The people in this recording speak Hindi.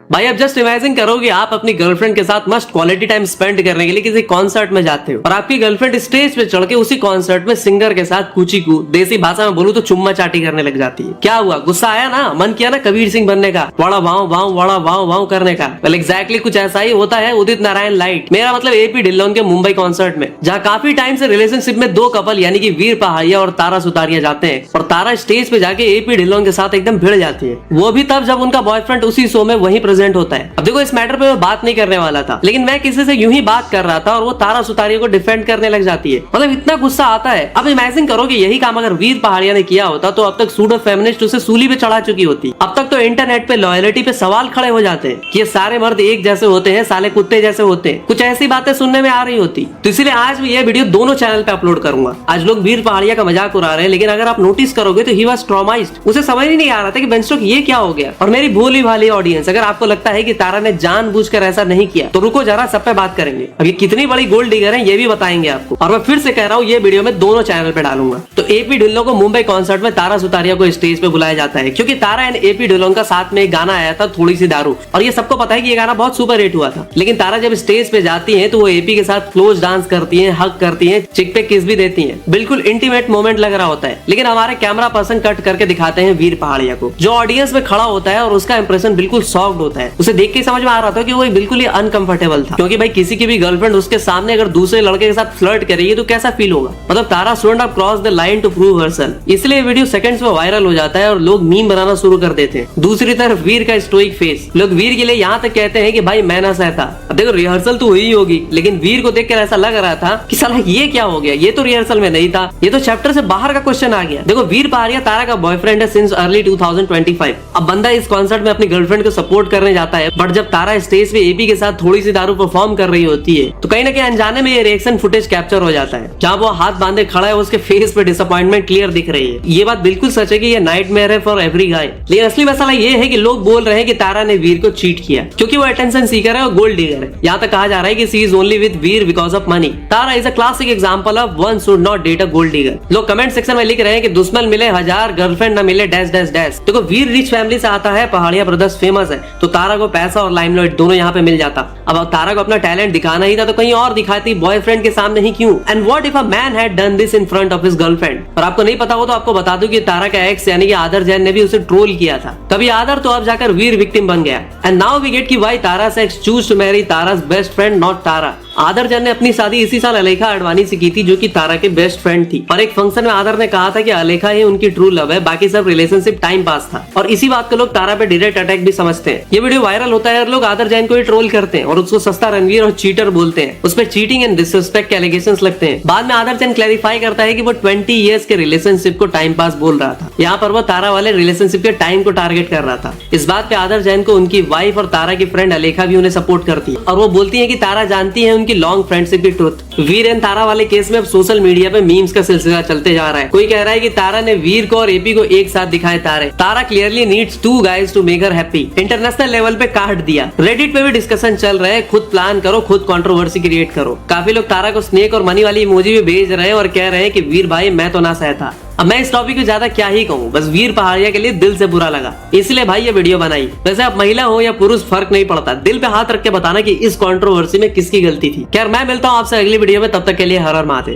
भाई अब जस्ट इमेजिन करो कि आप अपनी गर्लफ्रेंड के साथ मस्त क्वालिटी टाइम स्पेंड करने के लिए किसी कॉन्सर्ट में जाते हो और आपकी गर्लफ्रेंड स्टेज पे चढ़ के उसी कॉन्सर्ट में सिंगर के साथ कूची कू, देसी भाषा में बोलूं तो चुम्मा चाटी करने लग जाती है। क्या हुआ, गुस्सा आया ना, मन किया ना कबीर सिंह बनने का, वाड़ा वाव वाव वाड़ा वाव वाव करने का। वेल एग्जैक्टली कुछ ऐसा ही होता है उदित नारायण लाइट, मेरा मतलब एपी ढिल्लों के मुंबई कॉन्सर्ट में, जहाँ काफी टाइम से रिलेशनशिप में दो कपल यानी कि वीर पहाड़िया और तारा सुतारिया जाते हैं और तारा स्टेज पे जाके एपी ढिल्लों के साथ एकदम भिड़ जाती है, वो भी तब जब उनका बॉयफ्रेंड उसी शो में वहीं प्रेजेंट होता है। अब देखो इस मैटर पे मैं बात नहीं करने वाला था, लेकिन मैं किसी से यूं ही बात कर रहा था और वो तारा सुतारिया को डिफेंड करने लग जाती है। मतलब इतना गुस्सा आता है। अब इमेजिन करो कि यही काम अगर वीर पहाड़िया ने किया होता तो अब तक सूडो फेमिनिस्ट उसे सूली पे चढ़ा चुकी होती। अब तक तो इंटरनेट पे लॉयलिटी पे सवाल खड़े हो जाते हैं कि ये सारे मर्द एक जैसे होते हैं, साले कुत्ते जैसे होते हैं, कुछ ऐसी बातें सुनने में आ रही होती। तो इसलिए आज मैं ये वीडियो दोनों चैनल पे अपलोड करूंगा। आज लोग वीर पहाड़िया का मजाक उड़ा रहे हैं, लेकिन अगर आप नोटिस करोगे तो ही वाज ट्रॉमाइज्ड, उसे समझ ही नहीं आ रहा था कि बेंचटॉक ये क्या हो गया। और मेरी भोली भाली ऑडियंस, अगर आपको लगता है कि तारा ने जानबूझकर ऐसा नहीं किया तो रुको जरा, सब पे बात करेंगे। अब ये कितनी बड़ी गोल्ड डिगर है ये भी बताएंगे आपको। और मैं फिर से कह रहा हूँ ये वीडियो में दोनों चैनल पे डालूंगा। तो एपी ढिल्लों को मुंबई कॉन्सर्ट में तारा सुतारिया को स्टेज पे बुलाया जाता है क्योंकि तारा एंड एपी ढिल्लों का साथ में एक गाना आया था, थोड़ी सी दारू, और ये सबको पता है कि ये गाना बहुत सुपर हिट हुआ था। लेकिन तारा जब स्टेज पे जाती है तो वो एपी के साथ क्लोज डांस करती है, हग करती है, चिक पे किस भी देती है, बिल्कुल इंटीमेट मोमेंट लग रहा होता है। लेकिन हमारे कैमरा पर्सन कट करके दिखाते हैं वीर पहाड़िया को, जो ऑडियंस में खड़ा होता है और उसका इंप्रेशन बिल्कुल सॉफ्ट होता है। उसे देख के समझ में आ रहा था कि वो बिल्कुल ही अनकंफर्टेबल था, क्योंकि भाई किसी की भी गर्लफ्रेंड उसके सामने अगर दूसरे लड़के के साथ फ्लर्ट करेगी तो कैसा फील होगा। मतलब Tara should have cross the line to prove herself. इसलिए वीडियो सेकंड्स में वायरल हो जाता है और लोग मीम बनाना शुरू कर देते हैं। दूसरी तरफ वीर का स्टोइक फेस, लोग वीर के लिए यहाँ तक कहते हैं कि भाई मैं ना सहता। अब देखो रिहर्सल तो हुई होगी, लेकिन वीर को देखकर ऐसा लग रहा था कि साला ये क्या हो गया, ये तो रिहर्सल में नहीं था, ये तो चैप्टर से बाहर का क्वेश्चन आ गया। देखो वीर पहाड़िया तारा का बॉयफ्रेंड है सिंस अर्ली 2025। अब बंदा इस कॉन्सर्ट में अपनी गर्लफ्रेंड को सपोर्ट करने जाता है, बट जब तारा स्टेज पे एपी के साथ थोड़ी सी दारू परफॉर्म कर रही होती है तो कहीं ना कहीं अनजाने में ये रिएक्शन फुटेज कैप्चर हो जाता है। जहाँ वो हाथ बांधे खड़ा है उसके फेस पे डिसअपॉइंटमेंट क्लियर दिख रही है। ये बात बिल्कुल सच है कि ये नाइटमेयर है फॉर एवरी गाय। लेकिन असली मसला ये है कि लोग बोल रहे हैं कि तारा ने वीर को चीट किया क्योंकि वो अटेंशन सीकर है और गोल्ड डिगर है। यहाँ तक कहा जा रहा है कि she is only with Veer because of money. Tara is a classic example of one should not date a gold digger. लोग कमेंट सेक्शन में लिख रहे हैं कि दुश्मन मिले 1000 गर्लफ्रेंड न मिले डैश डैश डैश। देखो वीर रिच फैमिली से आता है, पहाड़िया ब्रदर्स फेमस है, तो तारा को पैसा और लाइमलाइट दोनों यहाँ पे मिल जाता। अब तारा को अपना टैलेंट दिखाना ही था तो कहीं और दिखाती, बॉयफ्रेंड के सामने ही क्यों। And what if a man had done this in front of his girlfriend. और आपको नहीं पता हो तो आपको बता दूं कि तारा का एक्स यानी कि आदर जैन ने भी उसे ट्रोल किया था। तभी आदर तो अब जाकर वीर विक्टिम बन गया। एंड नाउ वी गेट कि why Tara ex chose to marry तारा's best friend not Tara. Aadar Jain ने अपनी शादी इसी साल अलेखा अडवाणी से की थी, जो कि तारा के बेस्ट फ्रेंड थी। और एक फंक्शन में आदर ने कहा था कि अलेखा ही उनकी ट्रू लव है, बाकी सब रिलेशनशिप टाइम पास था। और इसी बात को लोग तारा पे डायरेक्ट अटैक भी समझते हैं। ये वीडियो वायरल होता है और लोग आदर जैन को ही ट्रोल करते हैं और उसको सस्ता रणवीर और चीटर बोलते हैं। उस पर चीटिंग एंड डिसरिस्पेक्ट के एलिगेशंस लगते हैं। बाद में आदर जैन क्लैरिफाई करता है कि वो 20 इयर्स के रिलेशनशिप को टाइम पास बोल रहा था। यहाँ पर वो तारा वाले रिलेशनशिप के टाइम को टारगेट कर रहा था। इस बात पे आदर जैन को उनकी वाइफ और तारा की फ्रेंड अलेखा भी उन्हें सपोर्ट करती है और वो बोलती है कि तारा जानती है उनकी लॉन्ग फ्रेंडशिप की ट्रुथ। वीर एंड तारा वाले केस में अब सोशल मीडिया पे मीम्स का सिलसिला चलते जा रहा है। कोई कह रहा है कि तारा ने वीर को और एपी को एक साथ दिखाए तारे। Tara clearly needs two guys to make her happy. International level पे काट दिया। रेडिट पे भी डिस्कशन चल रहे हैं, खुद प्लान करो, खुद कंट्रोवर्सी क्रिएट करो। काफी लोग तारा को स्नेक और मनी वाली इमोजी भी भेज रहे हैं और कह रहे हैं कि वीर भाई मैं तो ना सहता। अब मैं इस टॉपिक को ज्यादा क्या ही कहूँ, बस वीर पहाड़िया के लिए दिल से बुरा लगा, इसलिए भाई ये वीडियो बनाई। वैसे आप महिला हो या पुरुष फर्क नहीं पड़ता, दिल पे हाथ रख के बताना कि इस कंट्रोवर्सी में किसकी गलती थी। खैर मैं मिलता हूँ आपसे अगली वीडियो में, तब तक के लिए हर हर महादेव।